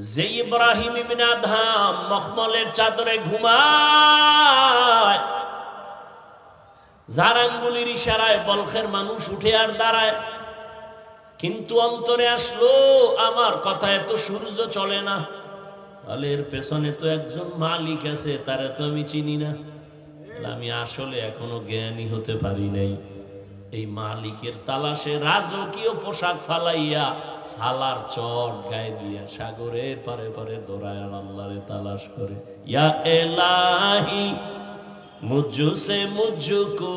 যে ইব্রাহিম ইবনে আদহাম মখমলের চাদরে ঘুমায়, যার আঙ্গুলির ইশারায় বলখের মানুষ উঠে আর দাঁড়ায়, কিন্তু অন্তরে আসলো আমার কথায় তো সূর্য চলে না, তাহলে এর পেছনে তো একজন মালিক আছে, তারা তো আমি চিনি না, আমি আসলে এখনো জ্ঞানী হতে পারি নাই। এই মালিকের তালাশে রাজকীয় পোশাক ফালাইয়া সালার চট গায়ে দিয়া সাগরের পারে পারে দৌড়ায় আর আল্লাহরে তালাশ করে। ইয়া এলাহি মুঝসে মুঝকো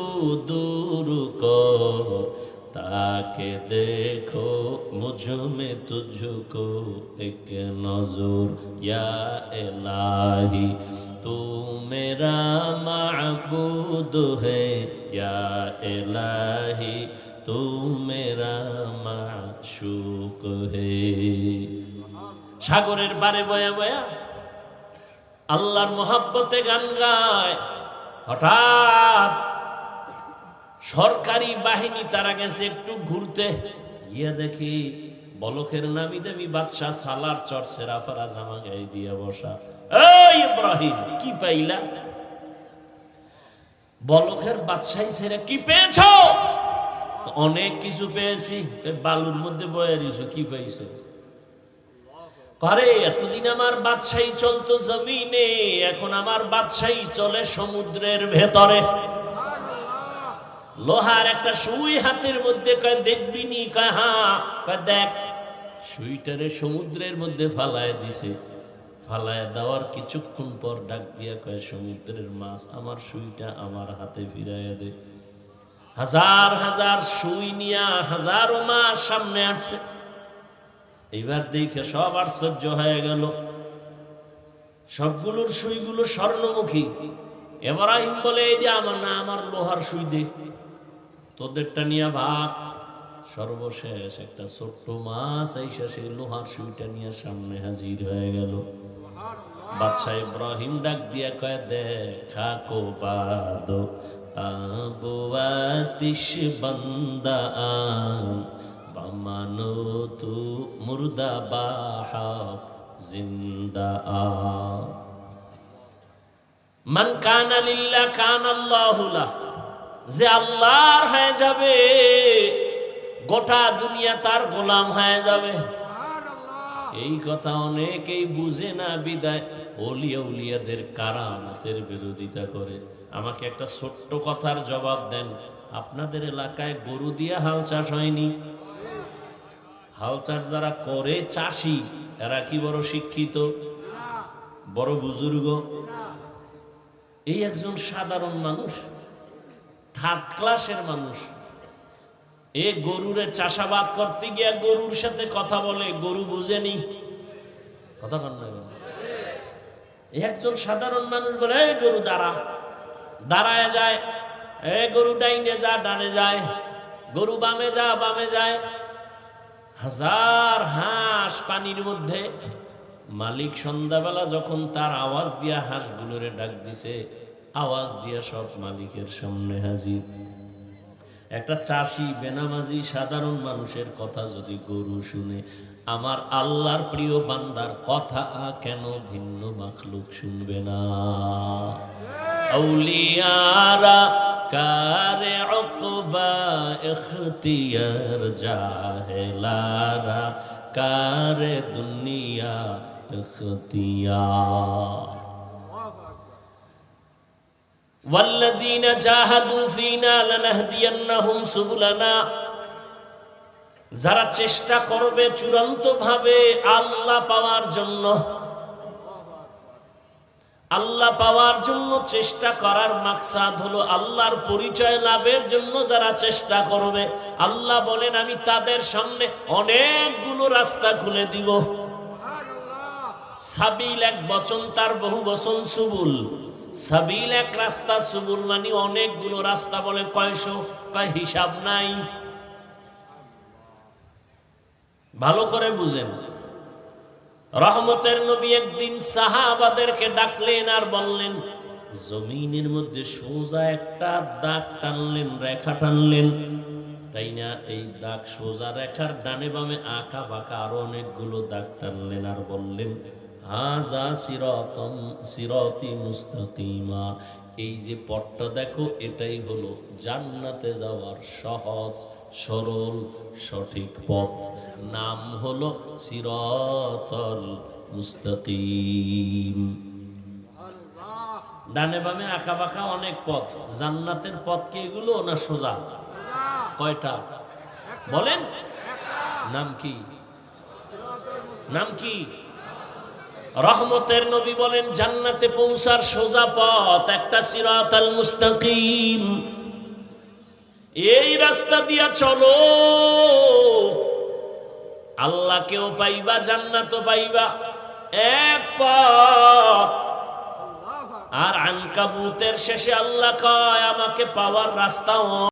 দূর কর, তাকে দেখো মুঝ মে তুঝকো এক নজর। ইয়া এলাহি तू मेरा माबूद है, या इलाही तू मेरा माशूक है। সাগরের পারে বয়া বয়া আল্লাহর মোহাব্বতে গান গায়। হঠাৎ সরকারি বাহিনী তারা গেছে একটু ঘুরতে, গিয়া দেখি বলখের নামি দামি বাদশাহ সালার চট সেরাফারা জামা গায়ে দিয়া বসা। এই ইব্রাহিম কি পাইলা? বলখের বাদশাহী ছেড়ে কি পেয়েছ? অনেক কিছু পেয়েছি। বালুর মধ্যে বয়ে রইছো, কি পাইছো? আরে এতদিন আমার বাদশাহী চলতো জমিনে, এখন আমার বাদশাহী চলে সমুদ্রের ভেতরে। লোহার একটা সুই হাতের মধ্যে, কয় দেখবি নি? কয় হ্যাঁ। কয় দেখ। সুইটারে সমুদ্রের মধ্যে ফালায় দিছে। ফালায় দেওয়ার কিছুক্ষণ পর ডাক দিয়া কয়, সমুদ্রের মাছ আমার সুইটা আমার হাতে ফিরাইয়া দে। হাজার হাজার সুই নিয়া হাজারো মাছ সামনে আসছে। এইবার দেখে সব আশ্চর্য হয়ে গেল, সবগুলোর সুইগুলো স্বর্ণমুখী। ইব্রাহিম বলে, এই যে আমার না, আমার লোহার সুই দে, তোদেরটা নিয়ে ভাগ। সর্বশেষ একটা ছোট্ট মাছ আইসা সেই লোহার সুইটা নিয়ে সামনে হাজির হয়ে গেল। বাদশাহ ইব্রাহিম ডাক দিয়া কয়, দেখা কো বাদো আবু আতিশ বান্দা আন, বামানো তু মুর্দা বাহা জিন্দা আ। মান কানা লিল্লাহ কানা আল্লাহু লাহ। যে আল্লাহর হয়ে যাবে, গোটা দুনিয়া তার গোলাম হয়ে যাবে। এই কথা অনেকেই বুঝে না, বিদায় ওলিয়া উলিয়াদের কারামতের বিরোধিতা করে। আমাকে একটা ছোট্ট কথার জবাব দেন, আপনাদের এলাকায় গরু দিয়া হাল চাষ হয়নি? হাল চাষ যারা করে চাষি, এরা কি বড় শিক্ষিত, বড় বুজুর্গ? এই একজন সাধারণ মানুষ, থার্ড ক্লাসের মানুষ, এ গরুরে চাষাবাদ করতে গিয়া গরুর সাথে কথা বলে, গরু বুঝেনি কথা কন না। একজন সাধারণ মানুষ বলে, এই গরু দাঁড়া, দাঁড়ায় যায়। এ গরু ডাইনে যা, ডানে যায়। গরু বামে যা, বামে যায়। হাজার হাঁস পানির মধ্যে। মালিক সন্ধ্যাবেলা যখন তার আওয়াজ দিয়া হাঁসগুলোরে ডাক দিছে, আওয়াজ দিয়া সব মালিকের সামনে হাজির। একটা চাষি বেনামাজি সাধারণ মানুষের কথা যদি গরু শুনে, আমার আল্লাহর প্রিয় বান্দার কথা কেন ভিন্ন মাখলুক শুনবে না? আউলিয়ারা কারে উকবা ইখতিয়ার, জাহেলারা কারে দুনিয়া ইখতিয়ার। ওয়াল্লাযীনা জাহাদু ফীনা লানাহদিয়ান্নাহুম সুবুলানা। যারা চেষ্টা করবে চূড়ান্ত ভাবে আল্লাহ পাওয়ার জন্য, আল্লাহ পাওয়ার জন্য চেষ্টা করার মাকসাদ হলো আল্লাহর পরিচয় লাভের জন্য যারা চেষ্টা করবে, আল্লাহ বলেন আমি তাদের সামনে অনেকগুলো রাস্তা খুলে দিব। সাবিল এক বচন, তার বহু বচন সুবুল। সাবিল এক রাস্তা, সুবুল মানে অনেকগুলো রাস্তা। বলে কয়শো? কয় হিসাব নাই। ভালো করে বুঝেন। রহমতের নবী একদিন সাহাবাদেরকে ডাকলেন আর বললেন, জমিনের মধ্যে সোজা একটা দাগ টানলেন, রেখা টানলেন, তাই না? এই দাগ সোজা রেখার ডানে বামে আঁকা বাঁকা আরো অনেকগুলো দাগ টানলেন আর বললেন হাযা সিরাতি মুস্তাকিমা, এই যে পথটা দেখো এটাই হলো জান্নাতে যাওয়ার সহজ সরল সঠিক পথ, নাম হলো সিরাতাল মুস্তাকিম। ডানে বামে আঁকা বাঁকা অনেক পথ, জান্নাতের পথ কি এগুলো না সোজা? কয়টা বলেন? নাম কি? নাম কি? রহমতের নবী বলেন জান্নাতে পৌঁছার সোজা পথ একটা সিরাতাল মুস্তাকিম। এই রাস্তা দিয়া চলো, আল্লাহকেও পাইবা জান্নাতও পাইবা, এক পথ। আর আনকাবুতের শেষে আল্লাহ কয় আমাকে পাওয়ার রাস্তাও